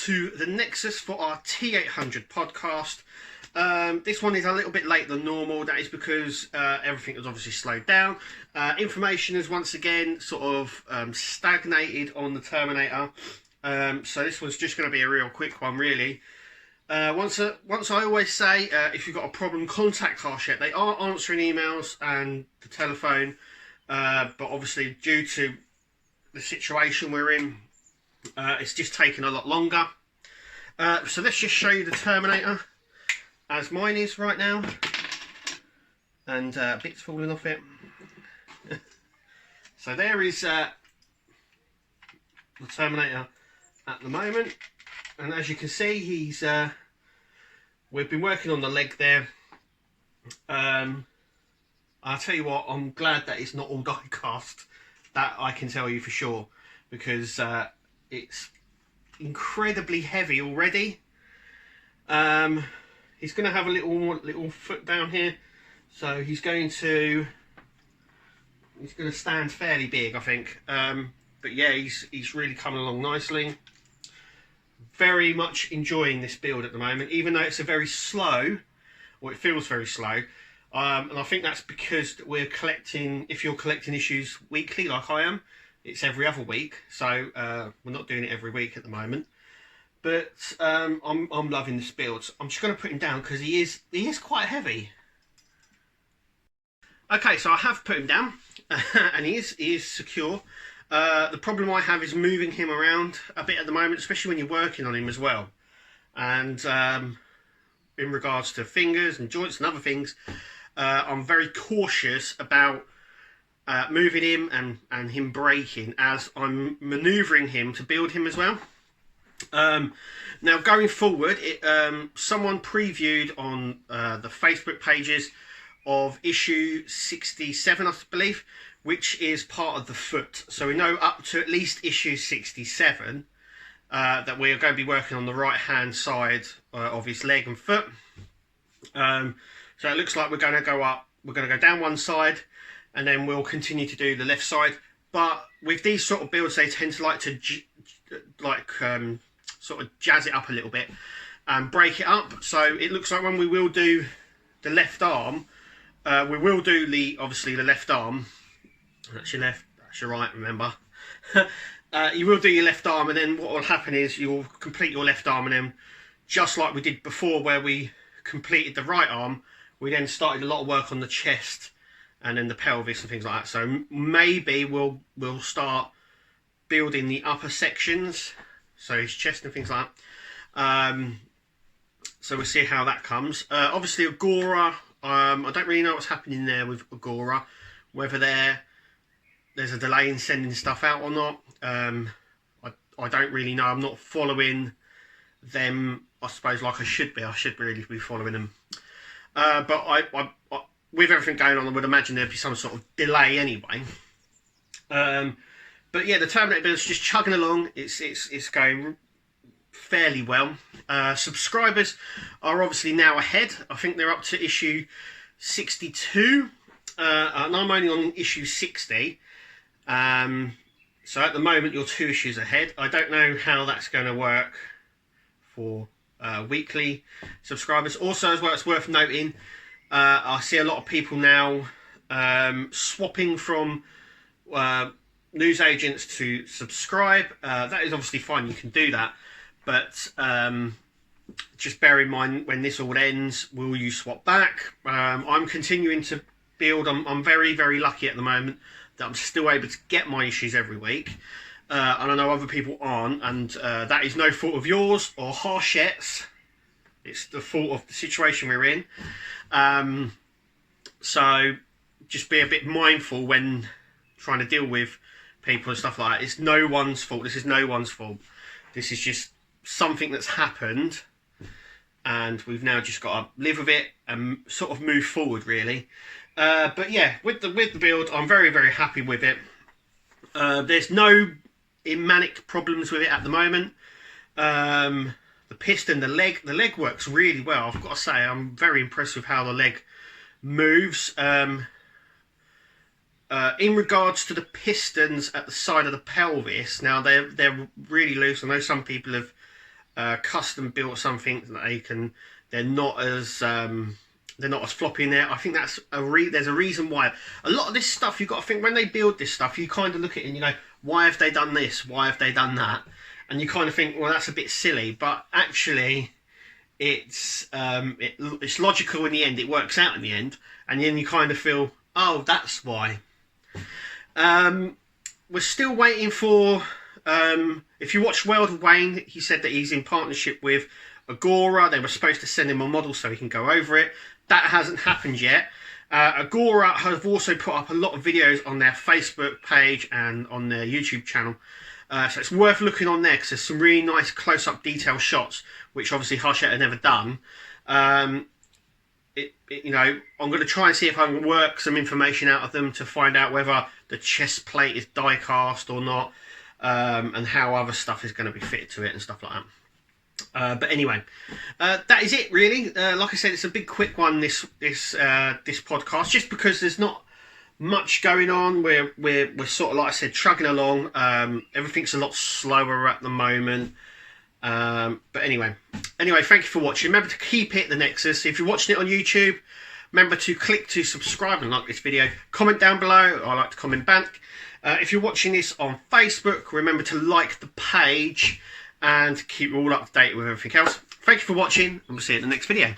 to the Nexus for our T800 podcast. This one is a little bit later than normal. That is because everything has obviously slowed down. Information has once again sort of stagnated on the Terminator. So this one's just going to be a real quick one, really. Once I always say, if you've got a problem, contact Harshette. They are answering emails and the telephone, but obviously due to the situation we're in, it's just taking a lot longer. So let's just show you the Terminator as mine is right now, and bits falling off it. So there is the Terminator at the moment, and as you can see, he's we've been working on the leg there. I'll tell you what, I'm glad that it's not all die cast. That I can tell you for sure, because it's incredibly heavy already. He's going to have a little foot down here, so he's going to stand fairly big, I think. But yeah, he's really coming along nicely. Very much enjoying this build at the moment, even though it's a very slow, or it feels very slow. And I think that's because we're collecting, if you're collecting issues weekly like I am, it's every other week. So we're not doing it every week at the moment. But I'm loving this build. I'm just going to put him down because he is quite heavy. Okay, so I have put him down and he is secure. The problem I have is moving him around a bit at the moment, especially when you're working on him as well. And in regards to fingers and joints and other things, I'm very cautious about moving him and him breaking as I'm manoeuvring him to build him as well. Now going forward, someone previewed on the Facebook pages of issue 67, I believe, which is part of the foot. So we know up to at least issue 67 that we are going to be working on the right hand side of his leg and foot. So it looks like we're going to go up, we're going to go down one side, and then we'll continue to do the left side. But with these sort of builds, they tend to like to sort of jazz it up a little bit and break it up. So it looks like when we will do the left arm, we will do obviously the left arm. That's your left, that's your right, remember. You will do your left arm, and then what will happen is you'll complete your left arm, and then just like we did before where we completed the right arm, we then started a lot of work on the chest and then the pelvis and things like that. So maybe we'll start building the upper sections, so his chest and things like that. So we'll see how that comes. Obviously Agora, I don't really know what's happening there with Agora, whether there's a delay in sending stuff out or not. I don't really know. I'm not following them, I suppose, like I should be. I should really be following them. But I with everything going on, I would imagine there'd be some sort of delay anyway. But yeah, the Terminator build's just chugging along. It's going fairly well. Subscribers are obviously now ahead. I think they're up to issue 62, and I'm only on issue 60. So at the moment you're 2 issues ahead. I don't know how that's going to work for weekly subscribers. Also as well, it's worth noting, I see a lot of people now swapping from news agents to subscribe. That is obviously fine, you can do that, but just bear in mind when this all ends, will you swap back? I'm continuing to build. I'm very, very lucky at the moment that I'm still able to get my issues every week, and I know other people aren't, and that is no fault of yours or Harshette's. It's the fault of the situation we're in. So just be a bit mindful when trying to deal with people and stuff like that. It's no one's fault. This is no one's fault. This is just something that's happened, and we've now just got to live with it and sort of move forward, really. But yeah, with the build, I'm very, very happy with it. There's no manic problems with it at the moment. The piston, the leg works really well. I've got to say, I'm very impressed with how the leg moves. In regards to the pistons at the side of the pelvis, now they're really loose. I know some people have custom built something that they're not as floppy in there. I think that's there's a reason why. A lot of this stuff, you've got to think when they build this stuff, you kind of look at it and you go, why have they done this? Why have they done that? And you kind of think, well, that's a bit silly, but actually it's logical in the end. It works out in the end, and then you kind of feel, oh, that's why. We're still waiting for. If you watch World of Wayne, he said that he's in partnership with Agora. They were supposed to send him a model so he can go over it. That hasn't happened yet. Agora have also put up a lot of videos on their Facebook page and on their YouTube channel. So it's worth looking on there because there's some really nice close-up detail shots, which obviously Hachette had never done. You know, I'm going to try and see if I can work some information out of them to find out whether the chest plate is die cast or not, and how other stuff is going to be fitted to it and stuff like that. But anyway, that is it really. Like I said, it's a big quick one, this podcast, just because there's not much going on. We're sort of, like I said, trucking along. Everything's a lot slower at the moment. But anyway, thank you for watching. Remember to keep hitting the Nexus. If you're watching it on YouTube, remember to click to subscribe and like this video. Comment down below. I like to comment back. If you're watching this on Facebook, remember to like the page and keep all up to date with everything else. Thank you for watching, and we'll see you in the next video.